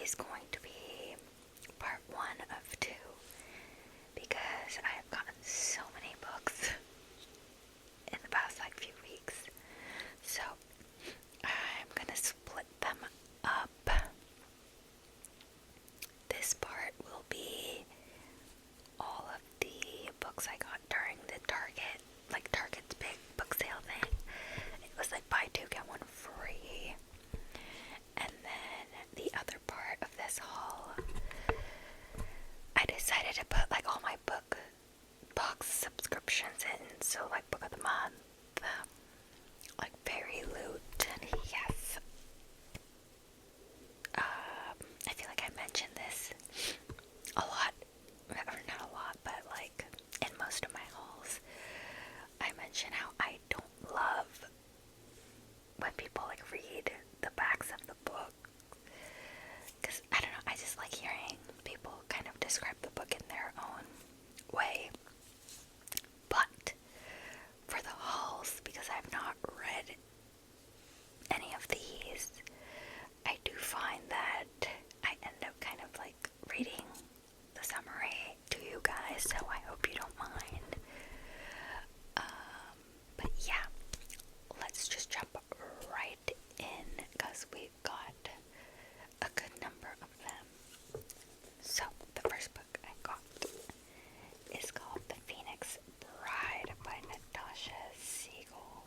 is going to be part 1 of 2 because I have gotten so many books in the past few weeks. So I'm gonna split them up. This part will be all of the books I got during the Target's big book sale thing. It was buy 2 get 1 free. And then the other part of this haul, I decided to put all my box subscriptions in. So book of the month, fairyloot. Yes. I feel like I mentioned this a lot, or not a lot, but in most of my hauls, I mention how I don't love when people read the backs of the book, because I don't know, I just like hearing people kind of describe the book in their own way. But for the hauls, because I've not read any of these, I do find that I end up kind of reading the summary to you guys, so I hope you don't mind. But yeah, let's just jump right in, because we've got a good number of them. So, the first book I got is called The Phoenix Bride by Natasha Siegel.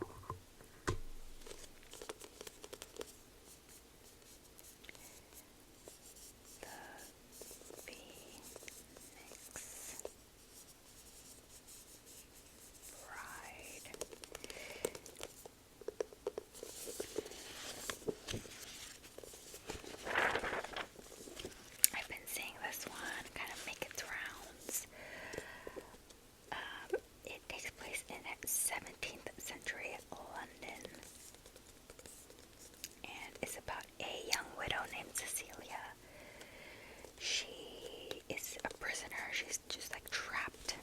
The Phoenix Bride. I've been seeing this one kind of make its rounds. It takes place in 17th century London, and it's about a young widow named Cecilia. She is a prisoner. She's just trapped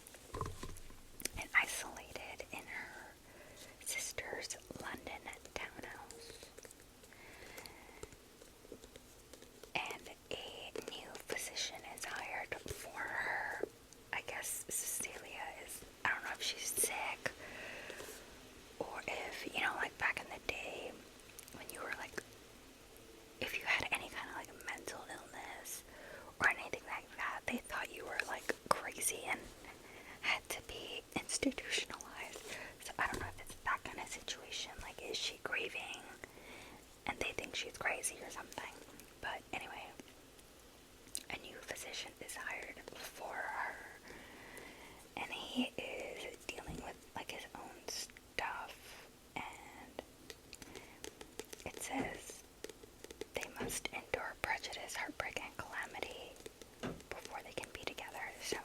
and isolated in her sister's London townhouse. And a new physician is hired for her. I guess Cecilia is, I don't know if she's sick, or if, back in the day, when you were if you had any kind of mental illness, or anything like that, they thought you were crazy and had to be institutionalized. So I don't know if it's that kind of situation, is she grieving and they think she's crazy or something. But anyway, a new physician is hired for her, and he is dealing with his own stuff, and it says they must endure prejudice, heartbreak, and calamity before they can be together. So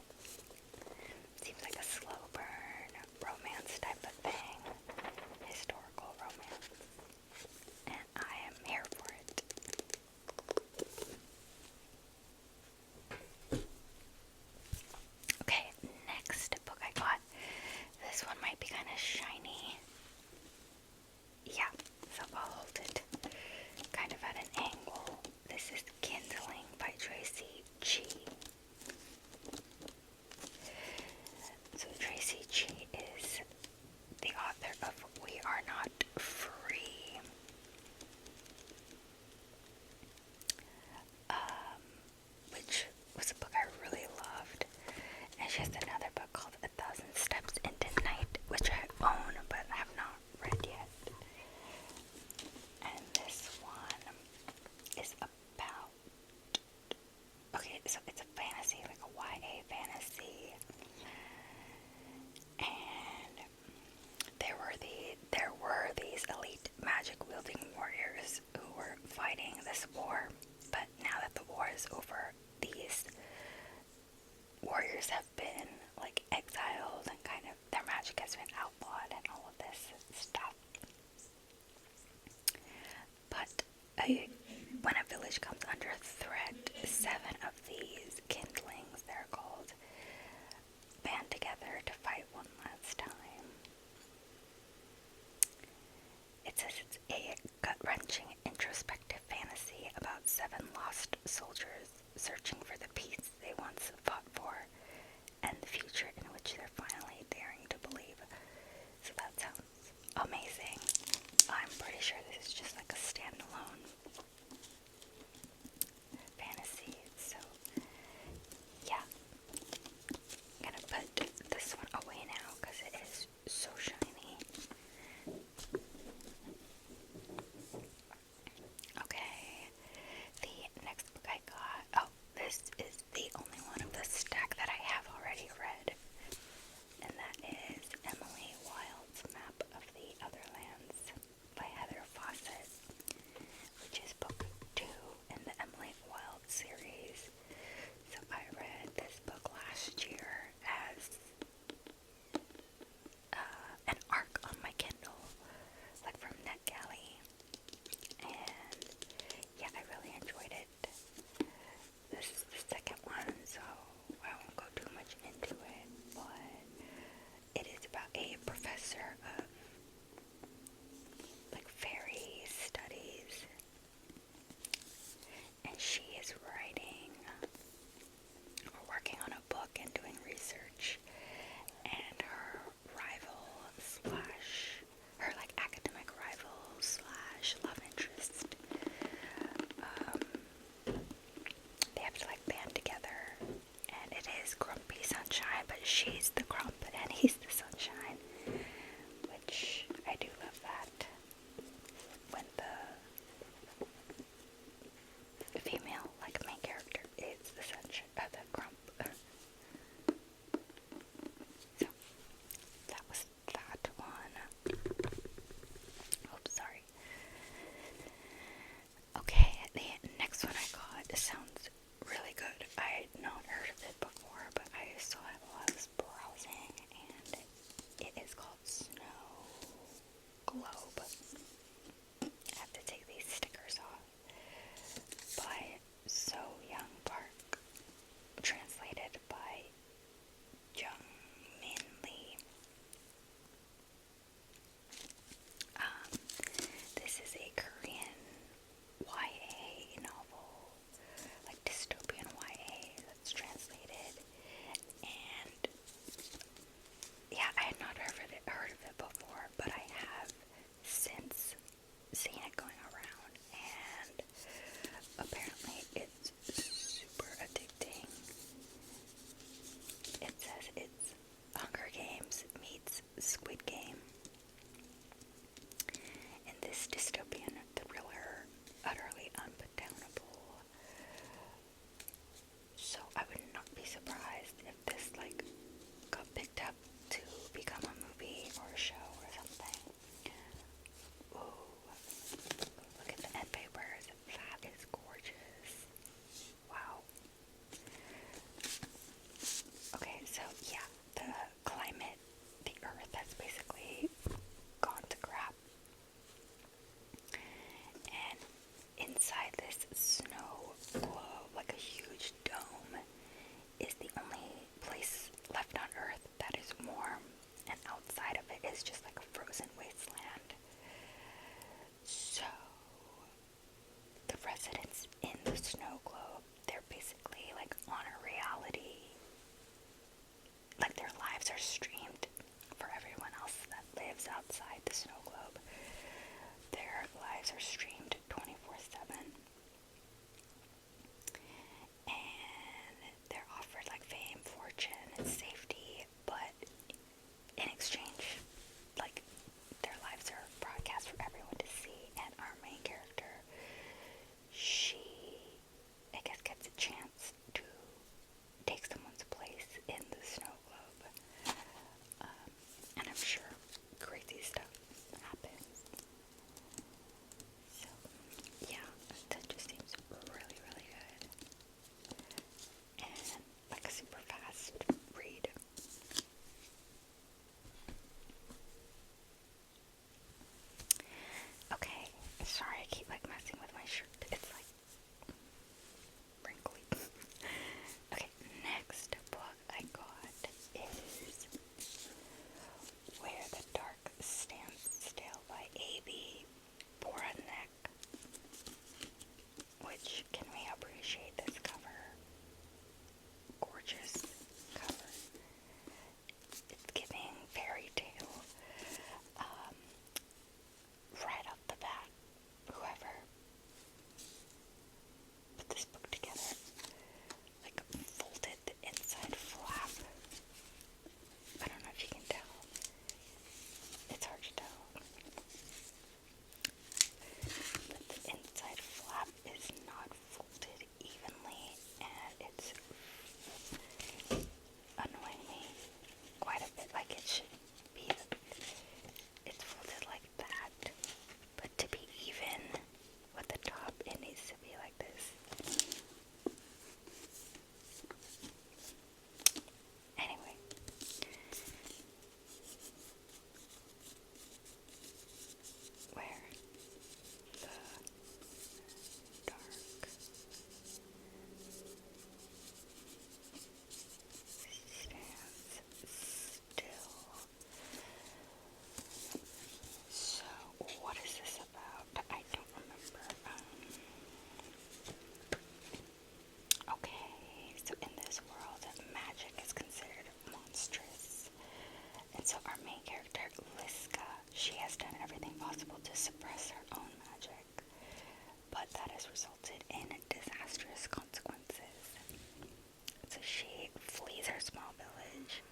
seems like a slow burn romance type of thing, historical romance, and I am here for it. Okay, next book I got. This one might be kind of shiny. Yeah, so I'll hold it kind of at an angle. This is Kindling by Tracy G. So Tracy G is the author of We Are Not Free. Which was a book I really loved. And she has another book called 1,000 Steps Into Night, which I own but have not read yet. And this one is about, okay, so it's a fantasy, a YA fantasy. And there were these elite magic-wielding warriors who were fighting this war. But now that the war is over, these warriors have been exiled, and kind of their magic has been outlawed and all of this stuff. But when a village comes under threat, 7 of these kindlings, they're called, band together to fight one last time. It says it's a gut-wrenching introspective fantasy about 7 7 lost soldiers searching for the peace they once fought for and the future in which they're finally daring to believe. So that sounds amazing. I'm pretty sure this is just like a standalone fantasy. So yeah, I'm gonna put this one away now because it is so shiny. Okay, the next book I got, oh, this is the only one of the stack that I have already read, and that is Emily Wilde's Map of the Other Lands by Heather Fawcett. has resulted in disastrous consequences. So she flees her small village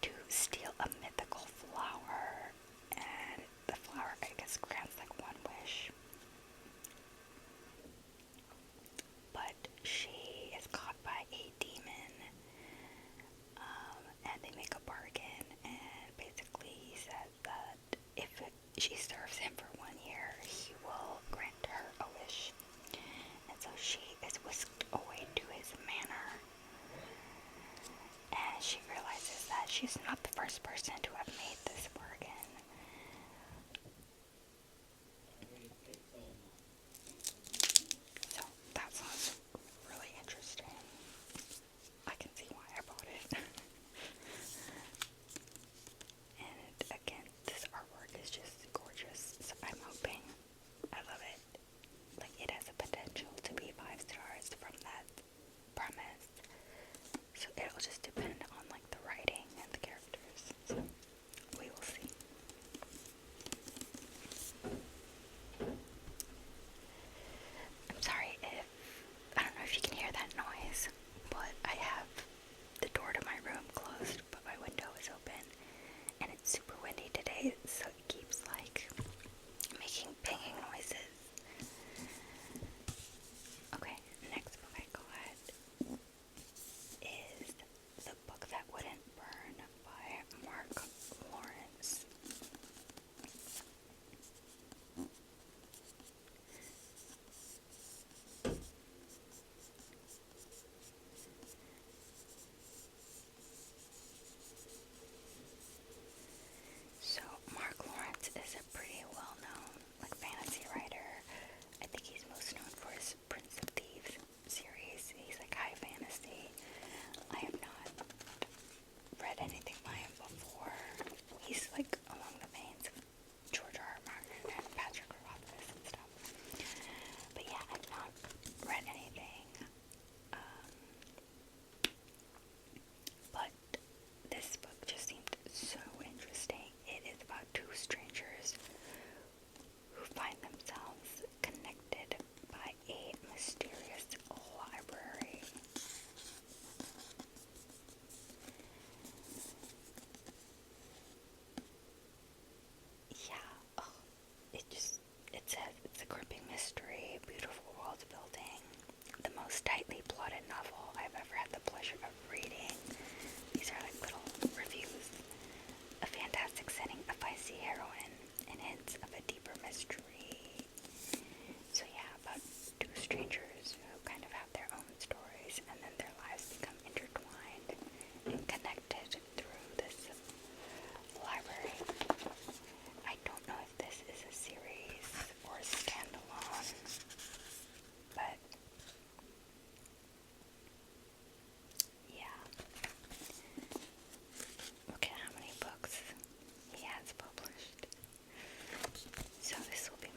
to steal a mythical flower, and the flower, I guess, grants like one wish. But she is caught by a demon, and they make a bargain, and basically he says that if she serves him for 1 year, he will grant her a wish. And so she is whisked away to his manor, and she realizes that she's not the first person to have made this bargain. So that sounds really interesting. I can see why I bought it. And again, this artwork is just gorgeous, so I'm hoping. I love it. Like, it has the potential to be 5 stars from that premise. So it'll just depend on like the writing and the characters. So we will see. I'm sorry if I don't know if you can hear that noise, but I have the door to my room closed, but my window is open, and it's super windy today, so it keeps like making banging noises. Okay, next book I got is The Book That Wouldn't Burn by Mark Lawrence. So Mark Lawrence is a pretty well-known like fantasy writer. I think he's most known for his Prince of Thieves series. He's like high fantasy. I have not read anything by him before. He's like along the veins of George R. R. Martin and Patrick Rothfuss and stuff. But yeah, I've not read anything. But this book just seemed so interesting. It is about 2 strangers who find themselves connected by a mysterious library. Yeah, it says it's a gripping mystery, beautiful world building, the most tightly plotted novel I've ever had the pleasure of reading. These are like little reviews. A fantastic setting, a feisty heroine, and hints of a deeper mystery. So yeah, about 2 strangers who kind of have their own stories, and then their lives become intertwined and connected through this library. I don't know if this is a series or a standalone, but yeah. Look at how many books he has published. So this will be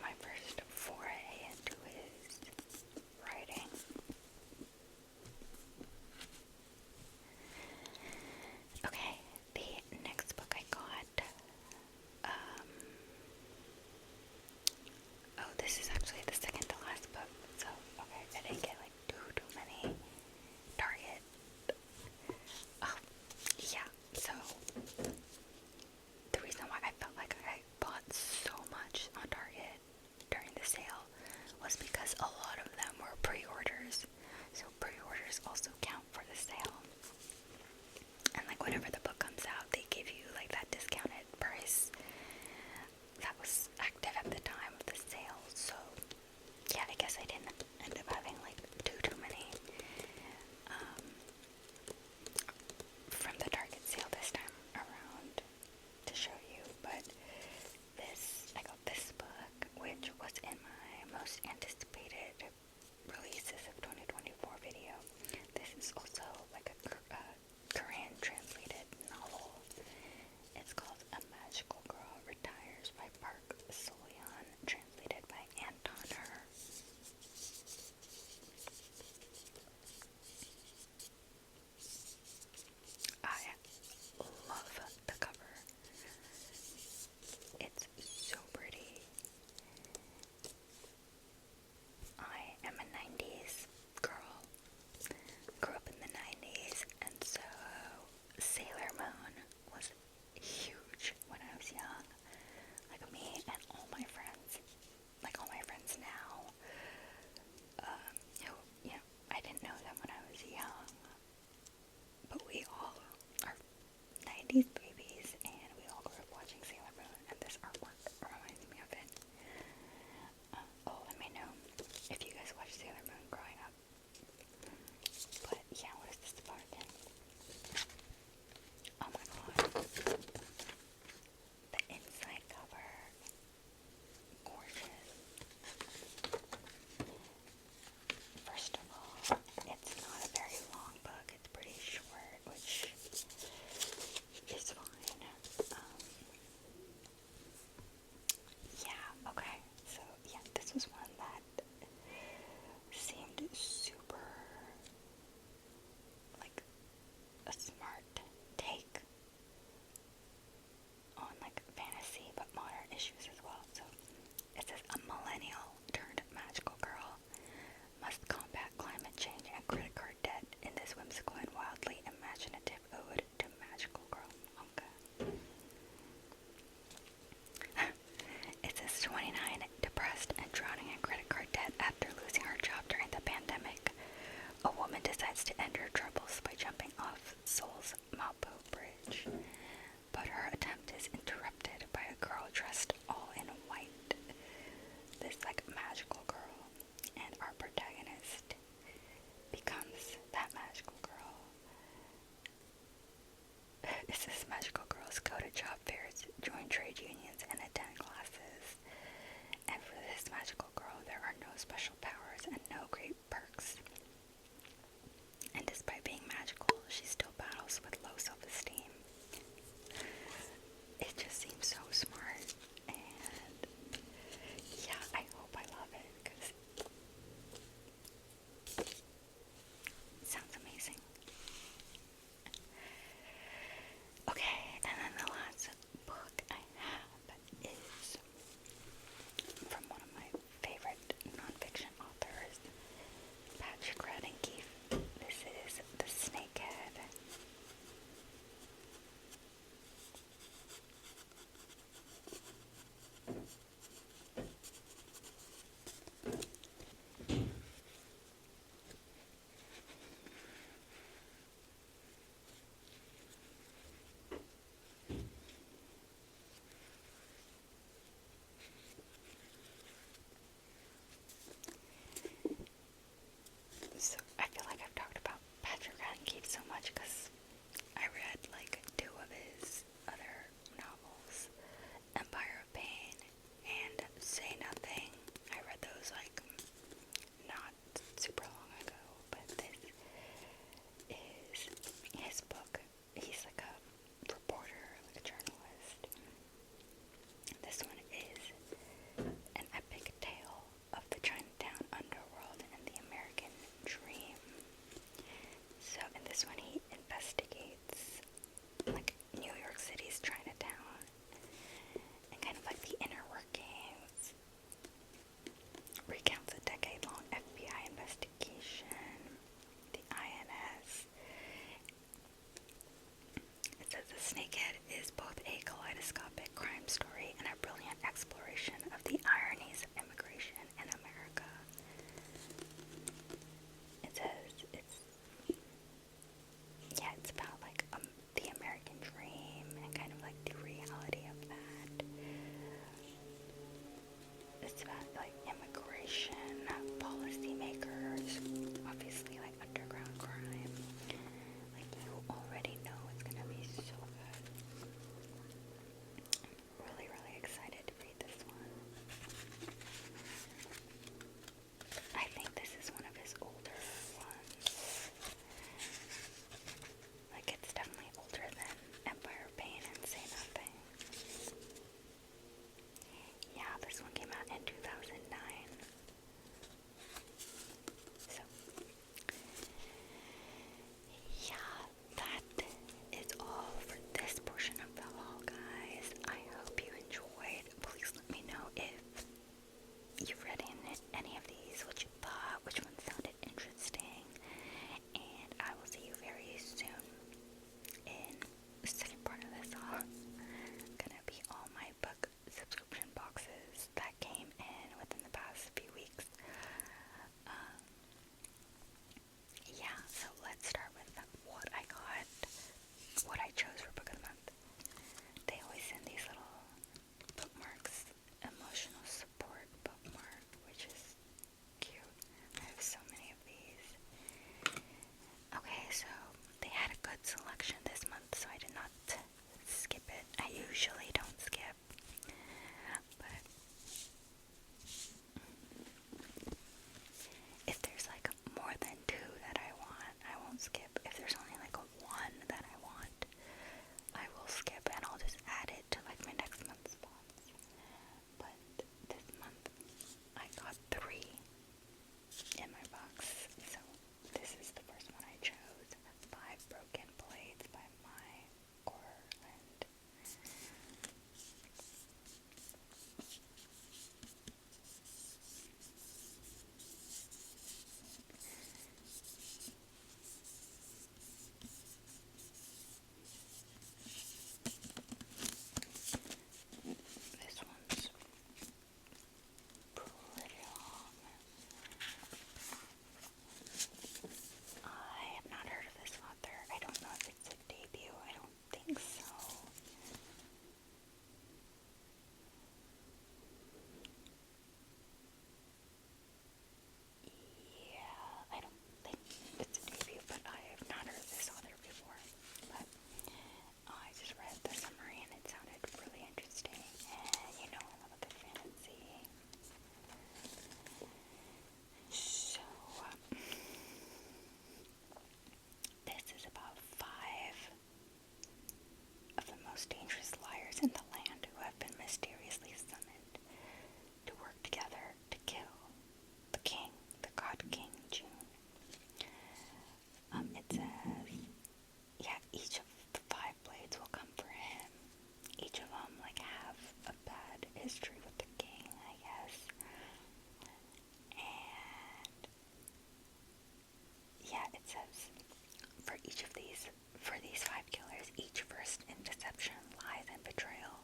for these five killers, each versed in deception, lies, and betrayal.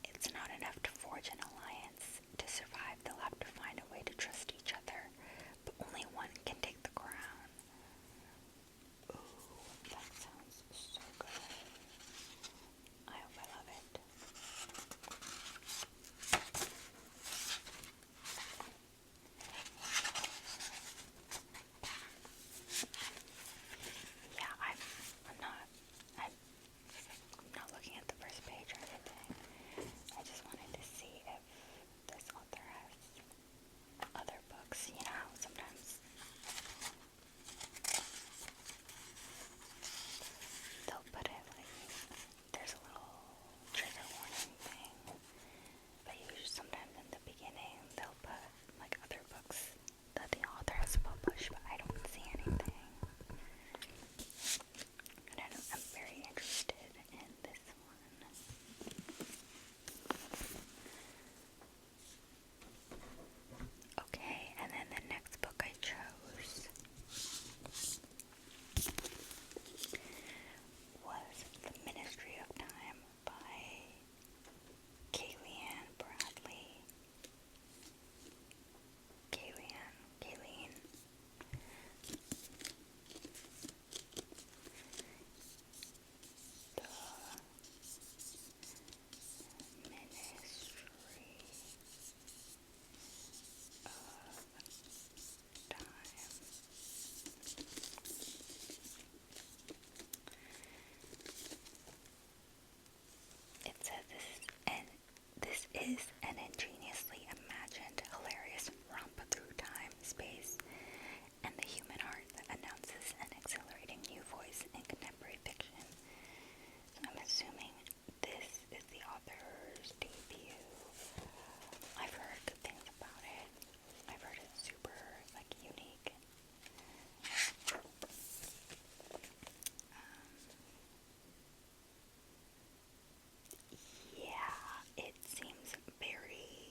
It's not enough to forge an alliance. To survive, they'll have to find a way to trust each other, but only one can take the crown. Ooh, that sounds so good. I hope I love it. Yeah, I'm not looking at the first page or anything. I just wanted to see if this author has other books. You know how sometimes they'll put it like, there's a little trigger warning thing, but usually sometimes in the beginning they'll put like other books that the author has published, but I don't see anything. And I'm very interested in this one. Okay, and then the next book I chose was The Ministry of Time by Kayleen Bradley. Kayleen. The Ministry of Time. It says this is an ingeniously imagined, hilarious romp through time, space, and the human heart that announces an exhilarating new voice in contemporary fiction. So I'm assuming this is the author's debut. I've heard good things about it. I've heard it's super, like, unique. Yeah, it seems very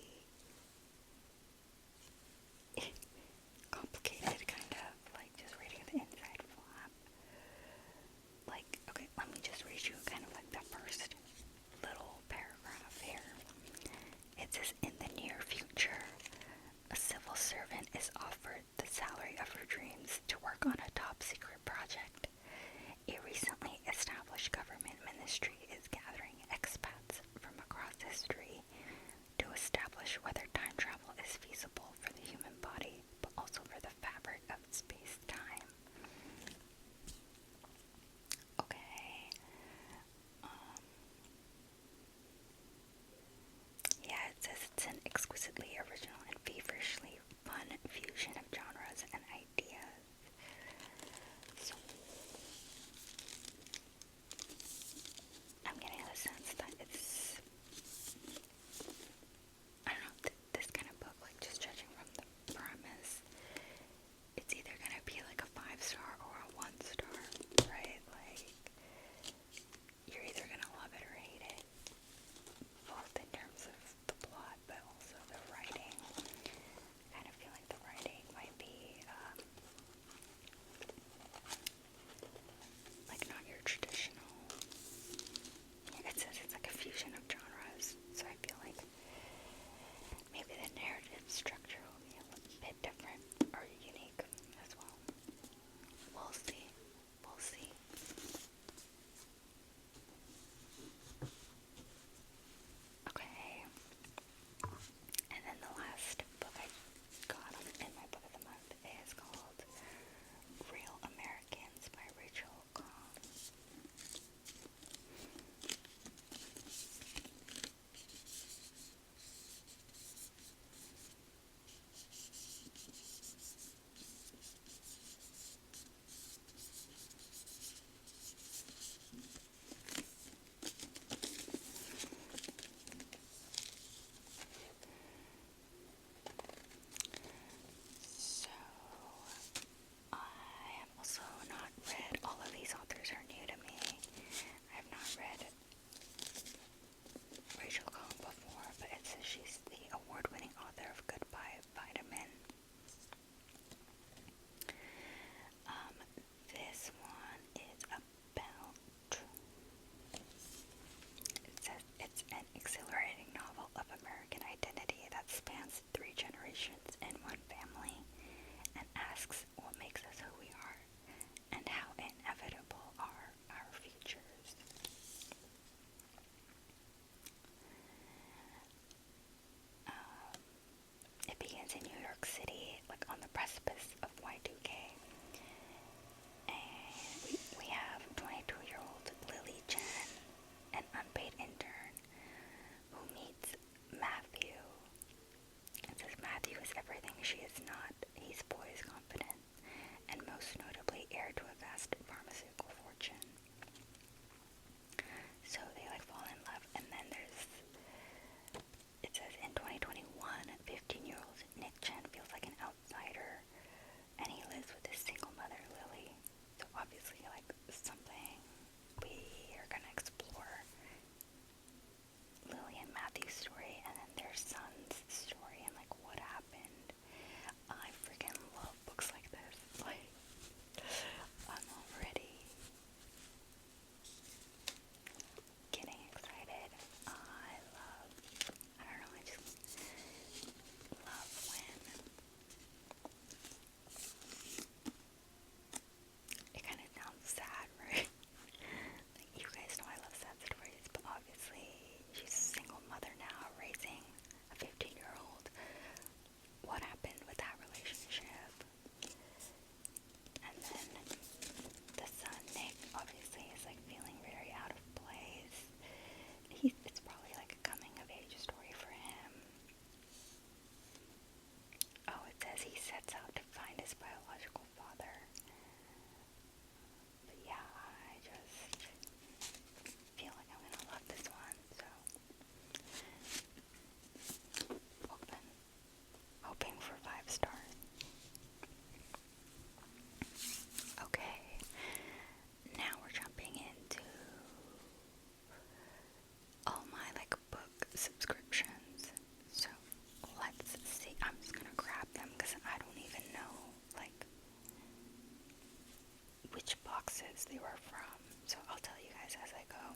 sources they were from, so I'll tell you guys as I go.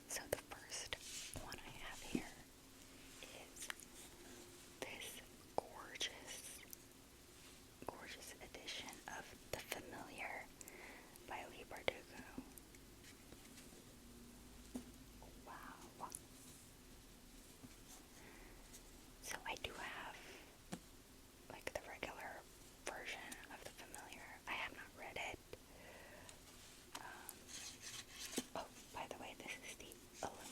So the first one I have here is this gorgeous edition of The Familiar by Lee Bardugo. Wow. So I do have like the regular version of The Familiar. I have not read it. Oh, by the way, this is the illumicrate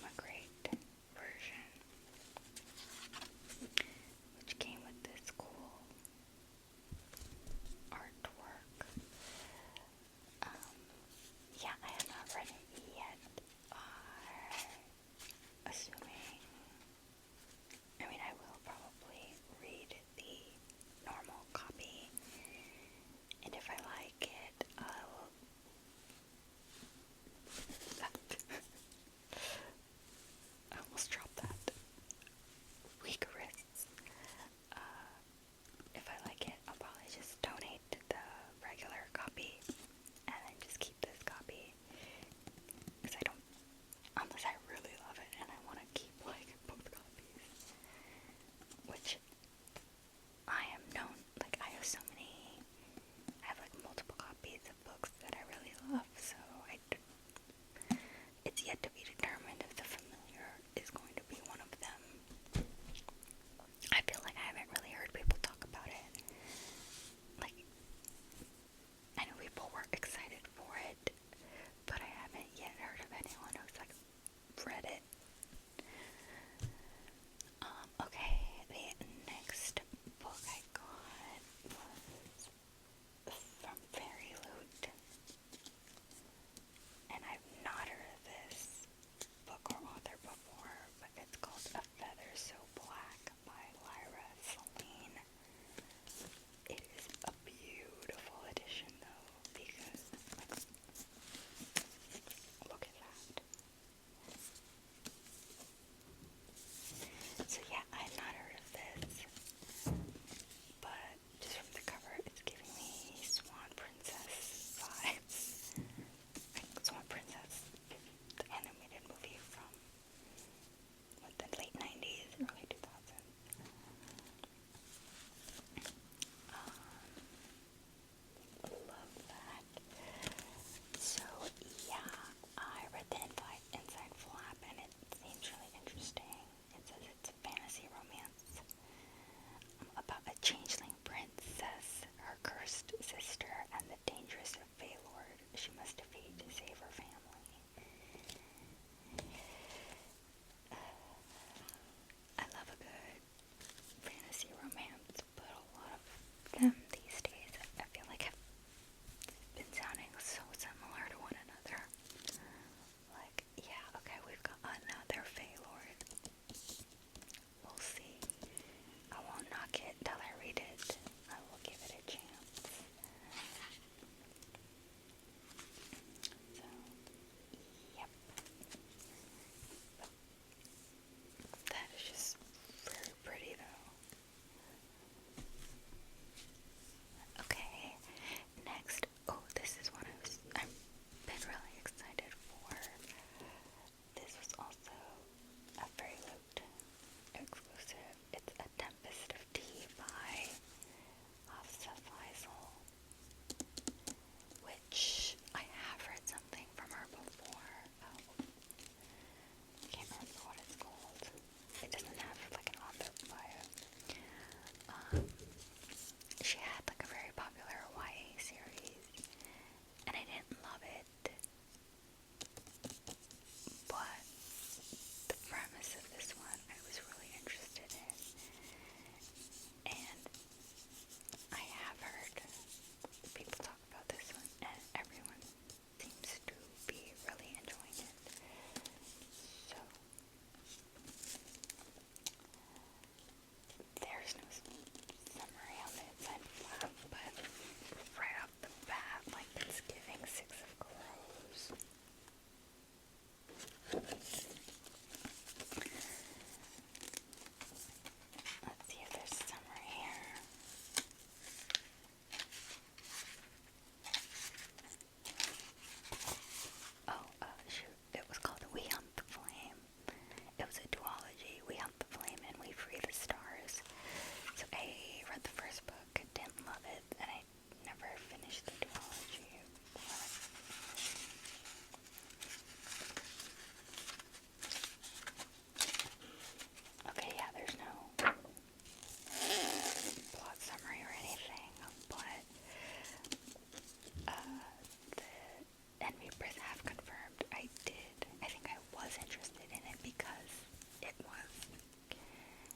was,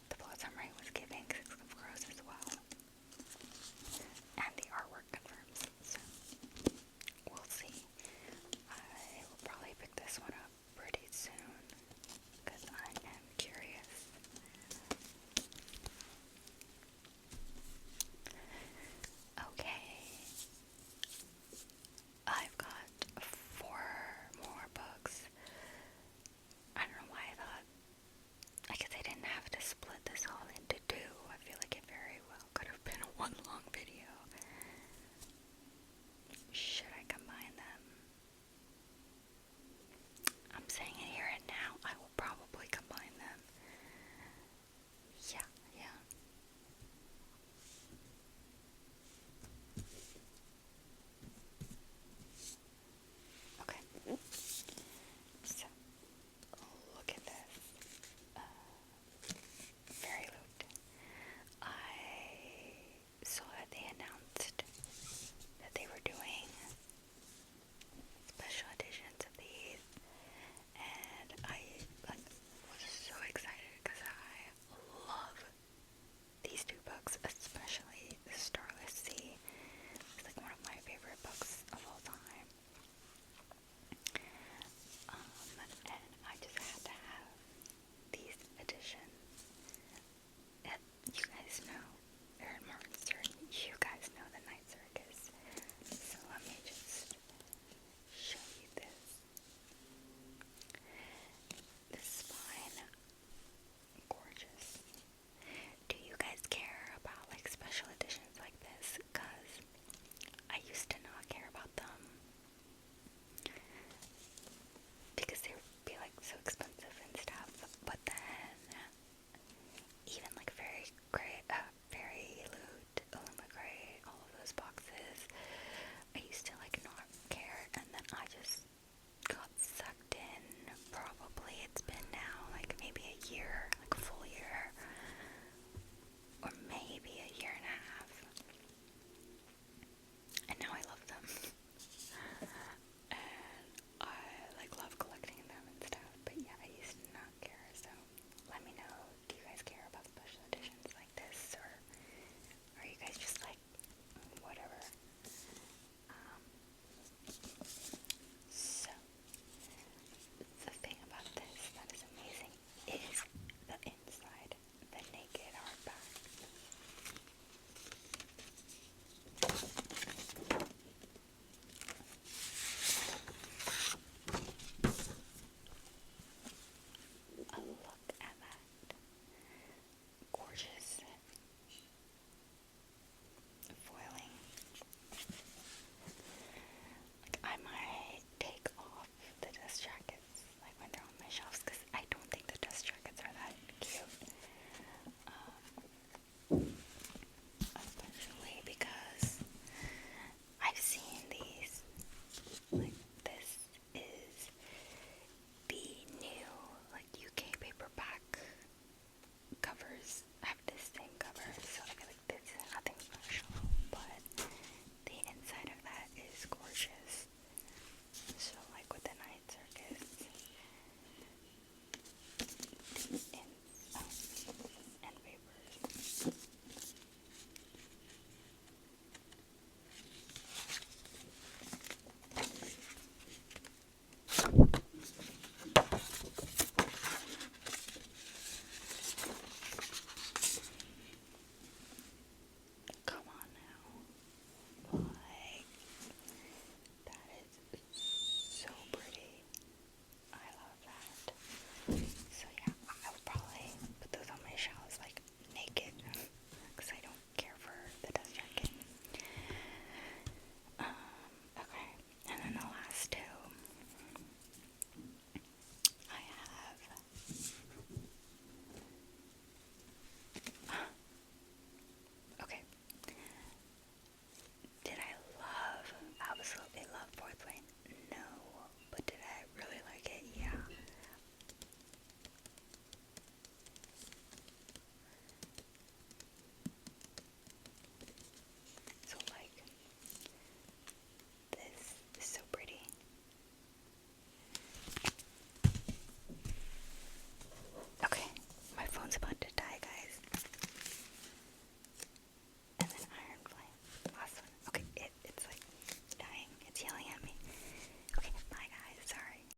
the plot summary was giving Six of Crows as well.